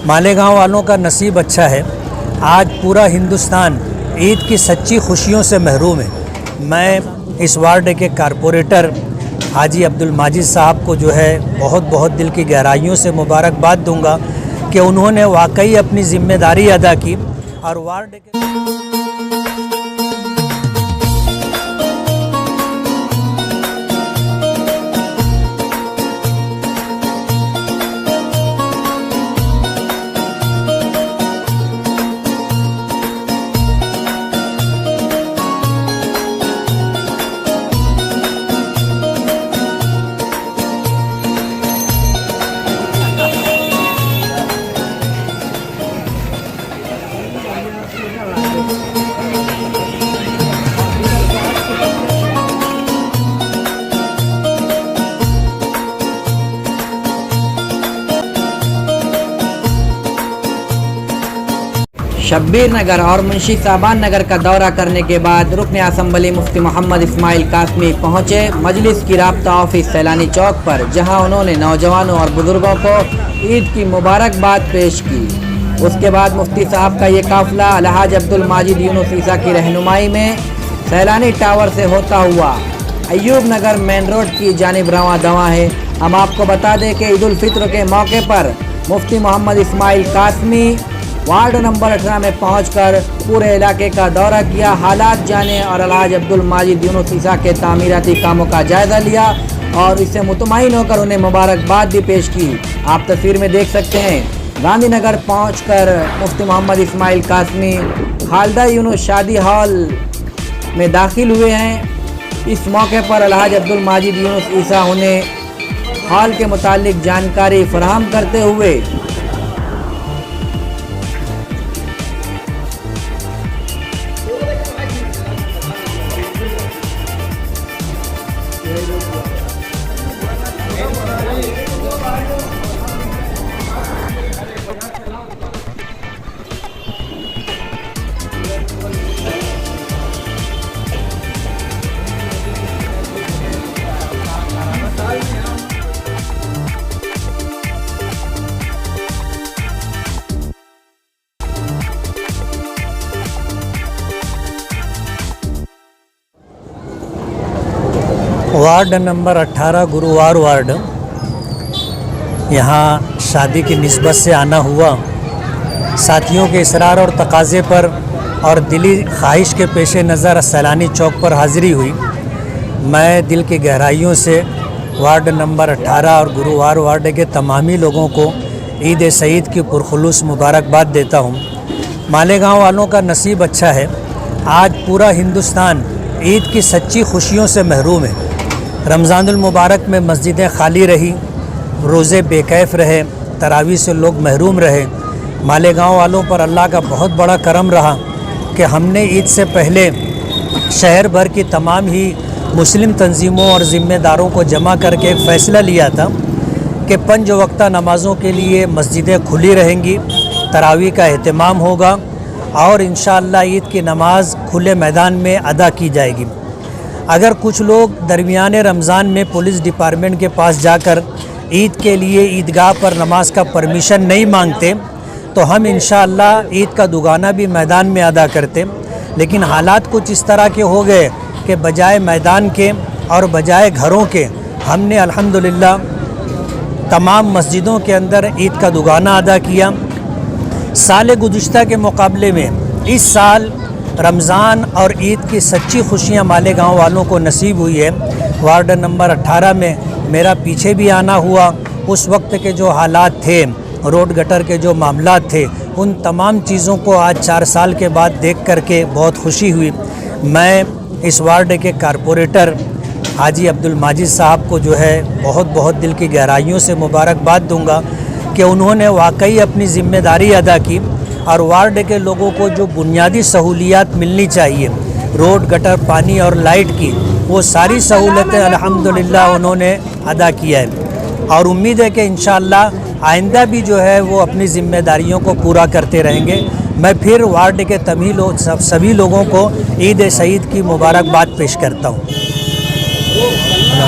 मालेगांव वालों का नसीब अच्छा है। आज पूरा हिंदुस्तान ईद की सच्ची खुशियों से महरूम है। मैं इस वार्ड के कारपोरेटर हाजी अब्दुल माजिद साहब को जो है बहुत बहुत दिल की गहराइयों से मुबारकबाद दूंगा कि उन्होंने वाकई अपनी ज़िम्मेदारी अदा की और वार्ड के शब्बीर नगर और मुंशी साबान नगर का दौरा करने के बाद रुकन असम्बली मुफ्ती मोहम्मद इस्माइल कासमी पहुंचे मजलिस की राब्ता ऑफिस सैलानी चौक पर, जहां उन्होंने नौजवानों और बुजुर्गों को ईद की मुबारकबाद पेश की। उसके बाद मुफ्ती साहब का ये काफिला अलहाज अब्दुल माजिद यूनुस ईसा की रहनुमाई में सैलानी टावर से होता हुआ अयूब नगर मेन रोड की जानिब रवां दवा है। हम आपको बता दें कि ईद उल फित्र के मौके पर मुफ्ती मोहम्मद इस्माइल कासमी वार्ड नंबर 18 में पहुंचकर पूरे इलाके का दौरा किया, हालात जाने और अलहाज अब्दुल माजिद यूनुस ईसा के तामीराती कामों का जायज़ा लिया और इससे मुतमईन होकर उन्हें मुबारकबाद भी पेश की। आप तस्वीर में देख सकते हैं गांधीनगर पहुंचकर मुफ्ती मोहम्मद इस्माइल कासमी खालदा यूनुस शादी हॉल में दाखिल हुए हैं। इस मौके पर अलहाज अब्दुल माजिद यूनुस ईसा उन्हें हॉल के मुतालिक जानकारी फराहम करते हुए वार्ड नंबर 18 गुरुवार वार्ड, यहाँ शादी की निस्बत से आना हुआ। साथियों के इसरार और तकाज़े पर और दिली ख्वाहिश के पेश नज़र सैलानी चौक पर हाज़िरी हुई। मैं दिल की गहराइयों से वार्ड नंबर 18 और गुरुवार वार्ड के तमामी लोगों को ईद सईद की पुरखुलूस मुबारकबाद देता हूँ। मालेगांव वालों का नसीब अच्छा है। आज पूरा हिंदुस्तान ईद की सच्ची खुशियों से महरूम है। रमज़ानुल मुबारक में मस्जिदें खाली रही, रोज़े बेकैफ़ रहे, तरावी से लोग महरूम रहे। मालेगांव वालों पर अल्लाह का बहुत बड़ा करम रहा कि हमने ईद से पहले शहर भर की तमाम ही मुस्लिम तंजीमों और ज़िम्मेदारों को जमा करके एक फ़ैसला लिया था कि 5 वक्ता नमाज़ों के लिए मस्जिदें खुली रहेंगी, तरावी का एहतमाम होगा और इंशाअल्लाह ईद की नमाज़ खुले मैदान में अदा की जाएगी। अगर कुछ लोग दरमियान रमज़ान में पुलिस डिपार्टमेंट के पास जाकर ईद के लिए ईदगाह पर नमाज का परमिशन नहीं मांगते तो हम इंशाअल्लाह ईद का दुगाना भी मैदान में अदा करते। लेकिन हालात कुछ इस तरह के हो गए कि बजाय मैदान के और बजाय घरों के हमने अल्हम्दुलिल्लाह तमाम मस्जिदों के अंदर ईद का दुगाना अदा किया। साल गुज़िश्ता के मुकाबले में इस साल रमज़ान और ईद की सच्ची खुशियाँ मालेगांव वालों को नसीब हुई है। वार्ड नंबर 18 में मेरा पीछे भी आना हुआ। उस वक्त के जो हालात थे, रोड गटर के जो मामलात थे, उन तमाम चीज़ों को आज 4 साल के बाद देख करके बहुत खुशी हुई। मैं इस वार्ड के कारपोरेटर हाजी अब्दुल माजिद साहब को जो है बहुत बहुत दिल की गहराइयों से मुबारकबाद दूंगा कि उन्होंने वाकई अपनी ज़िम्मेदारी अदा की और वार्ड के लोगों को जो बुनियादी सहूलियात मिलनी चाहिए, रोड गटर पानी और लाइट की, वो सारी सहूलतें अल्हम्दुलिल्लाह उन्होंने अदा किया है और उम्मीद है कि इंशाअल्लाह आइंदा भी जो है वो अपनी ज़िम्मेदारियों को पूरा करते रहेंगे। मैं फिर वार्ड के सभी लोगों को ईद सईद की मुबारकबाद पेश करता हूँ।